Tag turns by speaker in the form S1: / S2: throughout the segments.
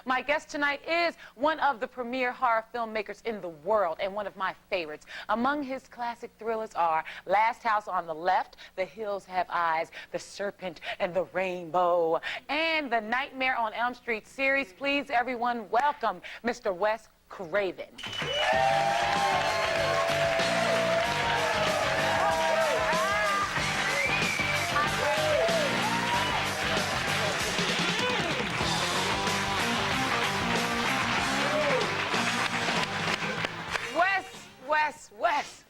S1: My guest tonight is one of the premier horror filmmakers in the world and one of my favorites. Among his classic thrillers are Last House on the Left, The Hills Have Eyes, The Serpent and the Rainbow, and the Nightmare on Elm Street series. Please, everyone, welcome Mr. Wes Craven. Wes,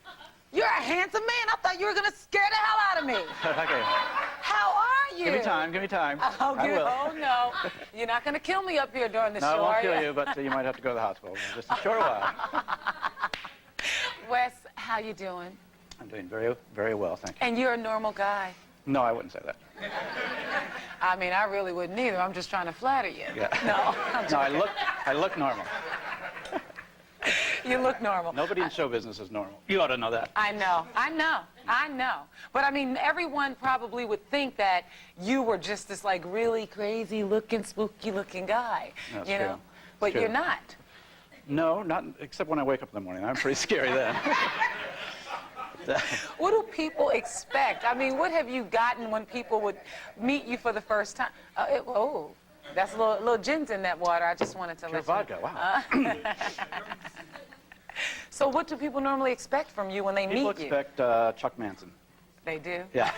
S1: you're a handsome man. I thought you were going to scare the hell out of me.
S2: Okay.
S1: How are you?
S2: Give me time.
S1: Oh,
S2: I will.
S1: Oh, no. You're not going to kill me up here during the show,
S2: No, I won't
S1: are
S2: kill
S1: you?
S2: you, but you might have to go to the hospital for just a short while.
S1: Wes, how you doing?
S2: I'm doing very, very well, thank you.
S1: And you're a normal guy.
S2: No, I wouldn't say that.
S1: I mean, I really wouldn't either. I'm just trying to flatter you.
S2: Yeah.
S1: No.
S2: No, I look normal.
S1: You look normal.
S2: Nobody in show business is normal. You ought to know that.
S1: I know. But I mean, everyone probably would think that you were just this like really crazy looking, spooky looking guy.
S2: That's
S1: you know?
S2: true.
S1: But
S2: True.
S1: you're not.
S2: No, not except when I wake up in the morning. I'm pretty scary then.
S1: What do people expect? I mean, what have you gotten when people would meet you for the first time? Oh, that's a little gin's in that water. I just wanted to
S2: Pure
S1: let
S2: vodka,
S1: you
S2: wow.
S1: So what do people normally expect from you when they
S2: People
S1: meet you?
S2: expect Chuck Manson.
S1: They do?
S2: Yeah.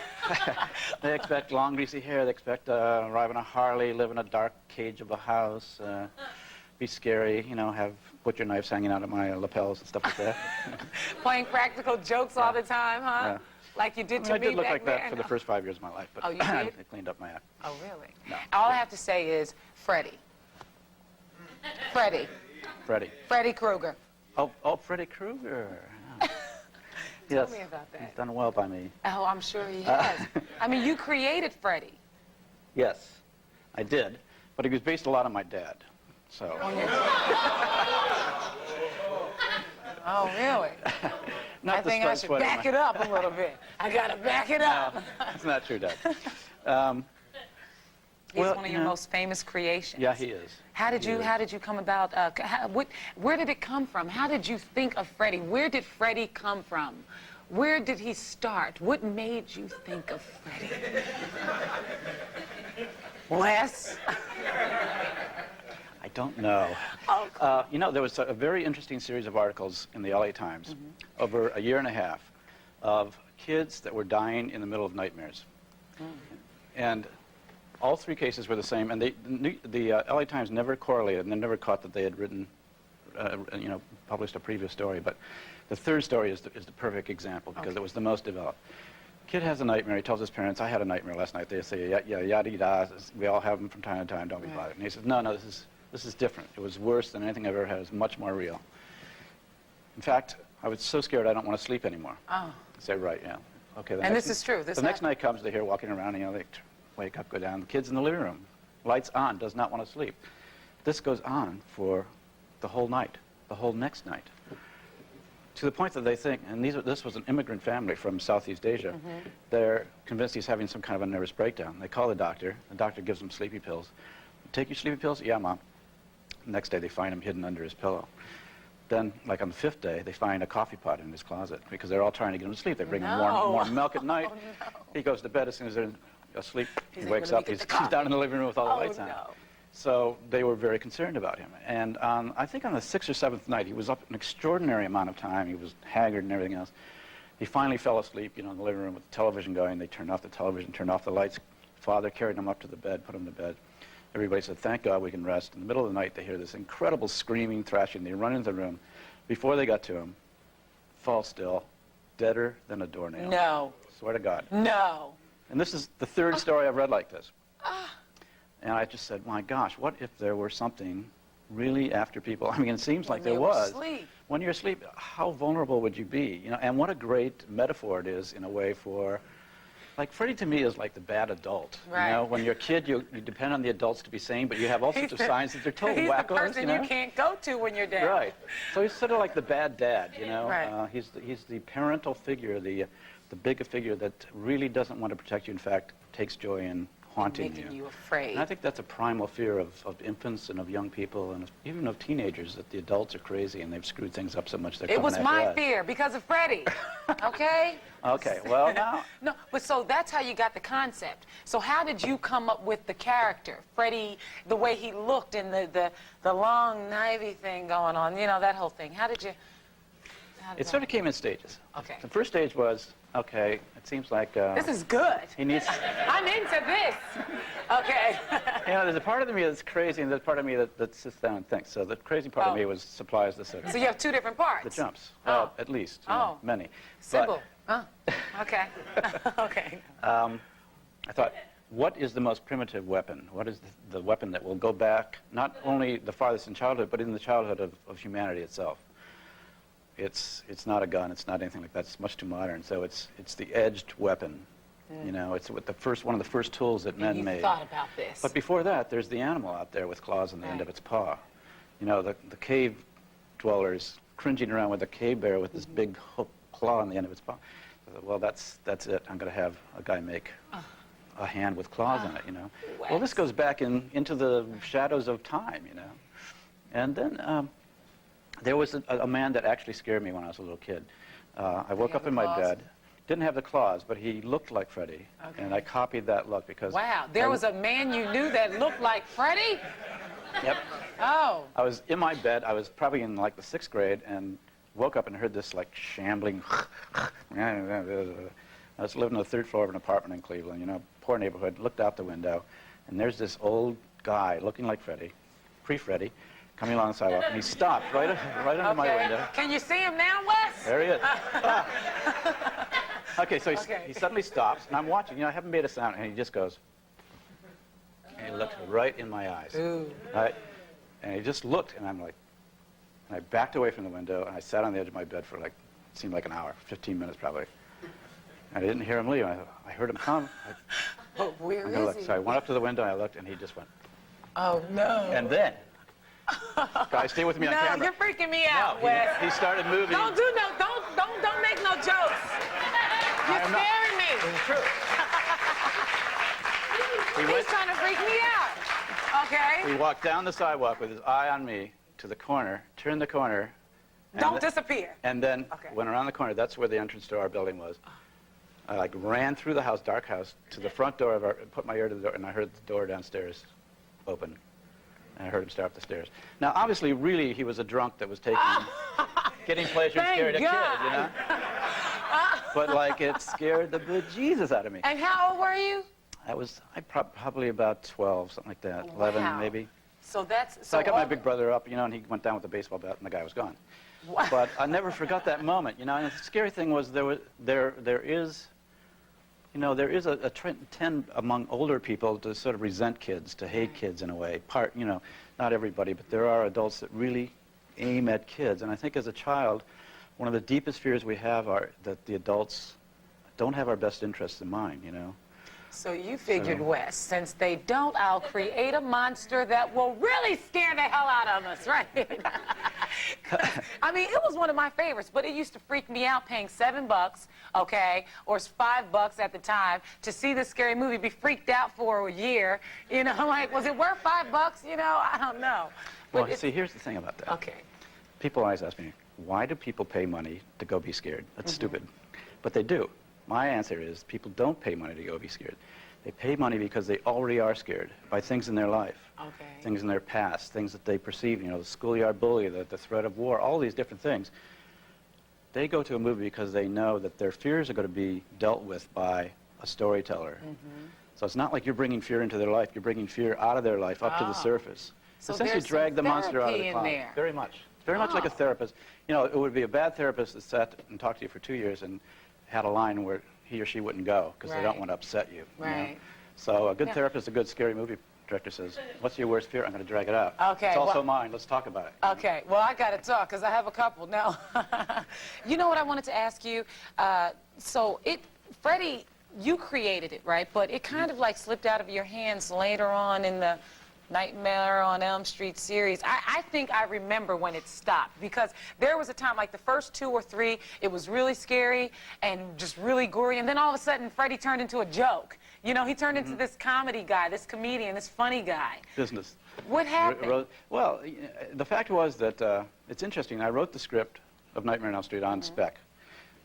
S2: They expect long, greasy hair. They expect arrive on a Harley, live in a dark cage of a house, be scary, you know, have butcher knives hanging out of my lapels and stuff like that.
S1: Playing practical jokes all the time, huh?
S2: Yeah.
S1: Like you did to
S2: I
S1: me
S2: did look
S1: back
S2: like that
S1: there?
S2: for the first 5 years of my life, but
S1: Oh, you did?
S2: I cleaned up my act.
S1: Oh, really?
S2: No.
S1: All I have to say is Freddie. Freddie Krueger.
S2: Oh, Freddy Krueger. Oh.
S1: Tell me about that.
S2: He's done well by me.
S1: Oh, I'm sure he has. I mean, you created Freddie.
S2: Yes, I did, but he was based a lot on my dad, so.
S1: Oh, really? I think I should back it up a little bit. I got to back it up.
S2: No, that's not true, Dad.
S1: He's one of your most famous creations.
S2: Yeah, he is.
S1: How did you come about? Where did it come from? How did you think of Freddie? Where did Freddie come from? Where did he start? What made you think of Freddie? Wes?
S2: I don't know.
S1: Oh, cool.
S2: You know, there was a very interesting series of articles in the LA Times over a year and a half of kids that were dying in the middle of nightmares. And all three cases were the same, and the LA Times never correlated, and they never caught that they had written, published a previous story. But the third story is the perfect example because it was the most developed. Kid has a nightmare. He tells his parents, "I had a nightmare last night." They say, "Yeah, yada yada. We all have them from time to time. Don't be bothered." And he says, "No, this is different. It was worse than anything I've ever had. It's much more real. In fact, I was so scared I don't want to sleep anymore." Oh. I say, "Right, yeah, okay."
S1: And this is true.
S2: The next night comes, they hear walking around, they wake up, go down. The kid's in the living room, lights on, does not want to sleep. This goes on for the whole night, the whole next night, to the point that they think, and this was an immigrant family from Southeast Asia, they're convinced he's having some kind of a nervous breakdown. They call the doctor gives them sleepy pills. "Take your sleepy pills?" "Yeah, Mom." The next day they find him hidden under his pillow. Then, like on the fifth day, they find a coffee pot in his closet because they're all trying to get him to sleep. They bring him warm milk at night. Oh, no. He goes to bed. As soon as they're asleep, he wakes up. He's down in the living room with all the lights on. So they were very concerned about him. And I think on the 6th or 7th night, he was up an extraordinary amount of time. He was haggard and everything else. He finally fell asleep, in the living room with the television going. They turned off the television, turned off the lights. Father carried him up to the bed, put him to bed. Everybody said, "Thank God we can rest." In the middle of the night, they hear this incredible screaming, thrashing. They run into the room. Before they got to him, fall still, deader than a doornail.
S1: No.
S2: Swear to God.
S1: No.
S2: And this is the third story I've read like this. And I just said, my gosh, what if there were something really after people? I mean, it seems like there was. When you're asleep, how vulnerable would you be? And what a great metaphor it is in a way for, like, Freddie to me is like the bad adult.
S1: Right.
S2: When you're a kid, you depend on the adults to be sane, but you have all sorts of signs that they're total
S1: he's
S2: wackos.
S1: The person you can't go to when you're down.
S2: Right. So he's sort of like the bad dad,
S1: Right.
S2: He's the parental figure, the bigger figure that really doesn't want to protect you. In fact, takes joy in haunting
S1: making
S2: you.
S1: you afraid.
S2: And I think that's a primal fear of infants and of young people and even of teenagers, that the adults are crazy and they've screwed things up so much they're
S1: It
S2: coming
S1: was
S2: after
S1: my
S2: us.
S1: fear because of Freddie. Okay?
S2: Okay, well now...
S1: No, but so that's how you got the concept. So how did you come up with the character? Freddie, the way he looked and the long navy thing going on, you know, that whole thing. How did you...
S2: It sort of came in stages.
S1: Okay.
S2: The first stage was, okay, it seems like...
S1: This is good.
S2: he needs...
S1: I'm into this. Okay.
S2: You know, there's a part of me that's crazy and there's a part of me that sits down and thinks. So the crazy part of me was supplies the city.
S1: So you have two different parts?
S2: The jumps,
S1: Oh.
S2: at least, you
S1: Oh.
S2: know, many.
S1: Sybil. Oh, okay. Okay.
S2: I thought, what is the most primitive weapon? What is the weapon that will go back, not only the farthest in childhood, but in the childhood of humanity itself? It's not a gun, it's not anything like that, it's much too modern. So it's the edged weapon. You know, it's what one of the first tools that men made.
S1: You thought about this.
S2: But before that, there's the animal out there with claws on the end of its paw. You know, the cave dwellers cringing around with a cave bear with this big hook claw on the end of its paw. I thought, well, that's it. I'm going to have a guy make a hand with claws on it, you know. Well, this goes back into the shadows of time, you know. And then there was a man that actually scared me when I was a little kid. I woke up in my bed. Didn't have the claws, but he looked like Freddie. Okay. And I copied that look because...
S1: Wow, there was a man you knew that looked like Freddie?
S2: Yep.
S1: Oh.
S2: I was in my bed. I was probably in like the 6th grade and woke up and heard this like shambling... I was living on the 3rd floor of an apartment in Cleveland, you know, poor neighborhood. Looked out the window, and there's this old guy looking like Freddie, pre-Freddie, coming along the sidewalk, and he stopped right under my window.
S1: Can you see him now, Wes?
S2: There he is. Okay, so he suddenly stops, and I'm watching. You know, I haven't made a sound, and he just goes. And he looked right in my eyes.
S1: Ooh.
S2: Right? And he just looked, and I'm like, and I backed away from the window, and I sat on the edge of my bed for like, it seemed like an hour, 15 minutes probably. And I didn't hear him leave. I heard him come.
S1: But where is he?
S2: So I went up to the window, and I looked, and he just went.
S1: Oh, no.
S2: And then, guys, stay with me on camera.
S1: No, you're freaking me out, Wes.
S2: He started moving.
S1: Don't make no jokes. You're scaring me.
S2: This is true.
S1: He's trying to freak me out. Okay.
S2: He walked down the sidewalk with his eye on me to the corner, turned the corner.
S1: Don't disappear.
S2: And then went around the corner. That's where the entrance to our building was. I like ran through the house, dark house, to the front door of our, put my ear to the door, and I heard the door downstairs open. And I heard him start up the stairs. Now, obviously, really, he was a drunk that was getting pleasure and scared a kid, you know? But, like, it scared the bejesus out of me.
S1: And how old were you?
S2: I was probably about 12, something like that, 11 maybe.
S1: So that's...
S2: So I got my big brother up, you know, and he went down with a baseball bat, and the guy was gone. Wow. But I never forgot that moment, you know. And the scary thing was there is a trend among older people to sort of resent kids, to hate kids in a way. You know, not everybody, but there are adults that really aim at kids. And I think as a child, one of the deepest fears we have are that the adults don't have our best interests in mind, you know.
S1: So you figured, Wes, since they don't, I'll create a monster that will really scare the hell out of us, right? I mean, it was one of my favorites, but it used to freak me out paying $7, okay, or $5 at the time to see this scary movie, be freaked out for a year. You know, like, was it worth $5? You know, I don't know.
S2: But well, see, here's the thing about that.
S1: Okay.
S2: People always ask me, why do people pay money to go be scared? That's stupid. But they do. My answer is people don't pay money to go be scared. They pay money because they already are scared by things in their life, things in their past, things that they perceive, you know, the schoolyard bully, the threat of war, all these different things. They go to a movie because they know that their fears are going to be dealt with by a storyteller. So it's not like you're bringing fear into their life. You're bringing fear out of their life up to the surface.
S1: So
S2: essentially drag the monster out of the cloud. Very much. Very much like a therapist. You know, it would be a bad therapist that sat and talked to you for 2 years and had a line where he or she wouldn't go because they don't want to upset you. You know? So a good therapist, a good scary movie director says, what's your worst fear? I'm going to drag it out. Okay. It's also mine. Let's talk about it.
S1: Okay. Well, I got to talk because I have a couple. Now, you know what I wanted to ask you? Freddie, you created it, right? But it kind of like slipped out of your hands later on in the Nightmare on Elm Street series. I think I remember when it stopped because there was a time, like the first 2 or 3, it was really scary and just really gory, and then all of a sudden Freddie turned into a joke. You know, he turned into this comedy guy, this comedian, this funny guy.
S2: Business.
S1: What happened?
S2: Well, the fact was that it's interesting. I wrote the script of Nightmare on Elm Street on spec,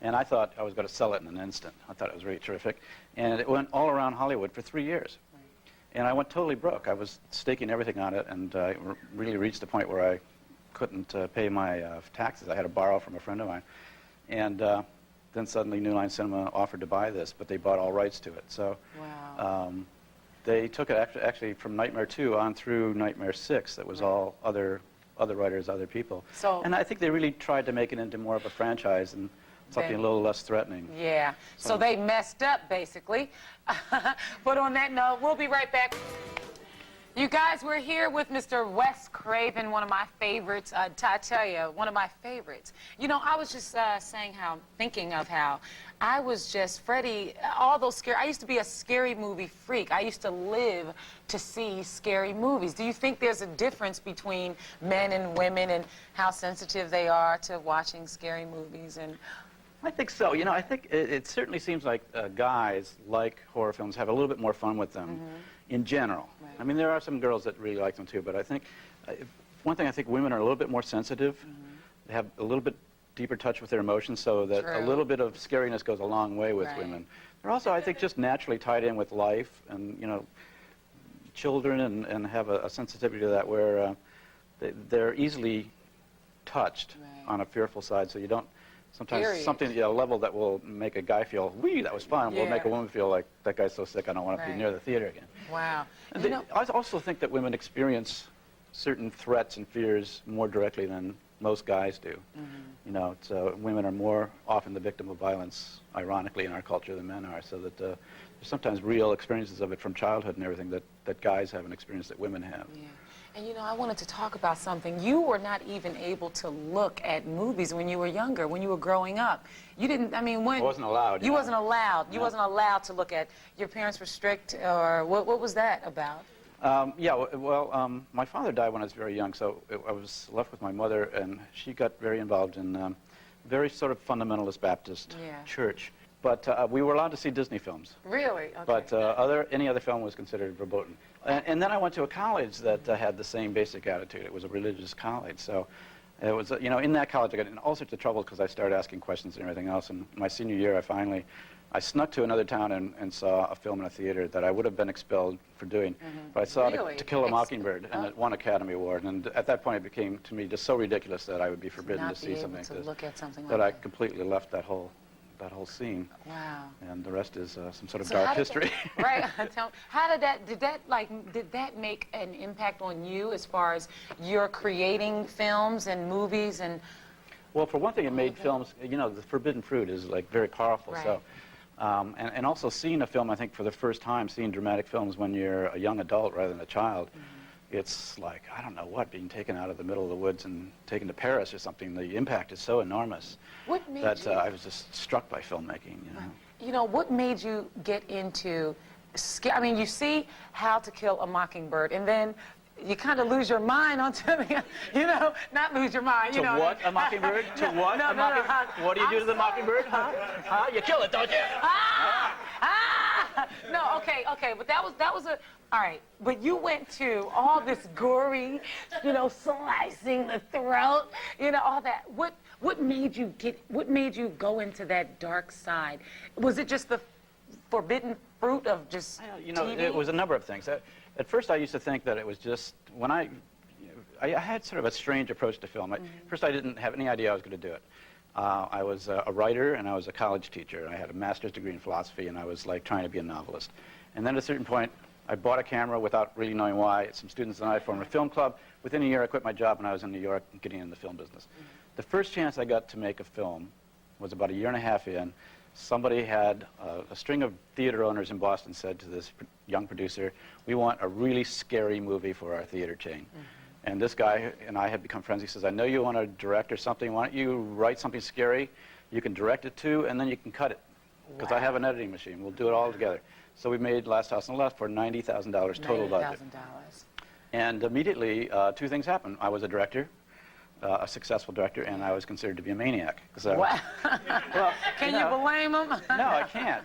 S2: and I thought I was going to sell it in an instant. I thought it was really terrific, and it went all around Hollywood for 3 years. And I went totally broke. I was staking everything on it, and really reached a point where I couldn't pay my taxes. I had to borrow from a friend of mine. And then suddenly New Line Cinema offered to buy this, but they bought all rights to it. So
S1: Wow.
S2: they took it actually from Nightmare 2 on through Nightmare 6. That was all other writers, other people.
S1: So,
S2: and I think they really tried to make it into more of a franchise and something a little less threatening.
S1: yeah. So they messed up, basically. But on that note, we'll be right back. You guys, we're here with Mr. Wes Craven, one of my favorites. I tell you, one of my favorites. You know, I was just thinking of how I was just, Freddie, all those scary, I used to be a scary movie freak. I used to live to see scary movies. Do you think there's a difference between men and women and how sensitive they are to watching scary movies? And
S2: I think so. You know, I think it certainly seems like guys like horror films, have a little bit more fun with them in general.
S1: Right.
S2: I mean, there are some girls that really like them too, but I think one thing, I think women are a little bit more sensitive. They have a little bit deeper touch with their emotions, so that a
S1: True.
S2: little bit of scariness goes a long way with
S1: Right.
S2: women. They're also, I think, just naturally tied in with life and, you know, children, and have a sensitivity to that where they're easily touched
S1: Right.
S2: on a fearful side, so you don't. Sometimes
S1: Period.
S2: something, a level that will make a guy feel, wee, that was fun, will make a
S1: Yeah.
S2: woman feel like, that guy's so sick, I don't want to be
S1: Right.
S2: near the theater again.
S1: wow.
S2: And
S1: You know,
S2: I also think that women experience certain threats and fears more directly than most guys do. You know, so women are more often the victim of violence, ironically, in our culture than men are, so that there's sometimes real experiences of it from childhood and everything that guys haven't experienced that women have.
S1: yeah. And you know, I wanted to talk about something. You were not even able to look at movies when you were younger, when you were growing up. You didn't, I mean, when...
S2: I wasn't allowed.
S1: You wasn't allowed. You
S2: No.
S1: wasn't allowed to look at... Your parents were strict, or what was that about?
S2: Yeah, well, my father died when I was very young, so I was left with my mother, and she got very involved in very sort of fundamentalist Baptist
S1: Yeah.
S2: church. But we were allowed to see Disney films.
S1: Really? Okay.
S2: But any other film was considered verboten. And then I went to a college that had the same basic attitude. It was a religious college. So it was, you know, in that college I got in all sorts of trouble because I started asking questions and everything else. And my senior year, I snuck to another town and saw a film in a theater that I would have been expelled for doing. But I saw
S1: Really?
S2: To Kill a Mockingbird, and it won Academy Award. And at that point, it became, to me, just so ridiculous that I would be forbidden
S1: Not
S2: to
S1: be
S2: see
S1: able
S2: something
S1: to
S2: like this,
S1: look at something
S2: that
S1: like
S2: I completely left that whole scene.
S1: Wow.
S2: And the rest is some sort of
S1: So
S2: dark
S1: how did
S2: history.
S1: That, right. How did that make an impact on you as far as your creating films and movies and...
S2: Well, for one thing, it made films, you know, the forbidden fruit is like very powerful.
S1: Right.
S2: So, and also seeing a film, I think, for the first time, seeing dramatic films when you're a young adult rather than a child, it's like, I don't know what, being taken out of the middle of the woods and taken to Paris or something. The impact is so enormous
S1: What made
S2: that
S1: you...
S2: I was just struck by filmmaking, you know.
S1: You know, what made you get into... I mean, you see How to Kill a Mockingbird, and then you kind of lose your mind on something, you know, not lose your mind, you
S2: To
S1: know.
S2: what a mockingbird? To what a mockingbird? What do you do to the mockingbird? Huh? You kill it, don't you?
S1: No, okay, but that was a... All right, but you went to all this gory, you know, slicing the throat, you know, all that. What made you go into that dark side? Was it just the forbidden fruit of just
S2: You know,
S1: TV?
S2: it was a number of things. At first, I used to think that it was just, when I had sort of a strange approach to film. First, I didn't have any idea I was going to do it. I was a writer, and I was a college teacher. I had a master's degree in philosophy, and I was like trying to be a novelist. And then at a certain point, I bought a camera without really knowing why. Some students and I formed a film club. Within a year, I quit my job, and I was in New York getting into the film business. The first chance I got to make a film was about a year and a half in. Somebody had a string of theater owners in Boston said to this young producer, we want a really scary movie for our theater chain. And this guy and I had become friends. He says, I know you want to direct or something. Why don't you write something scary? You can direct it too, and then you can cut it. Because I have an editing machine. We'll do it all together. So we made Last House on the Left for $90,000 total budget.
S1: $90,000.
S2: And immediately, two things happened. I was a director, a successful director, and I was considered to be a maniac.
S1: Wow.
S2: Well,
S1: Can you blame him?
S2: No, I can't.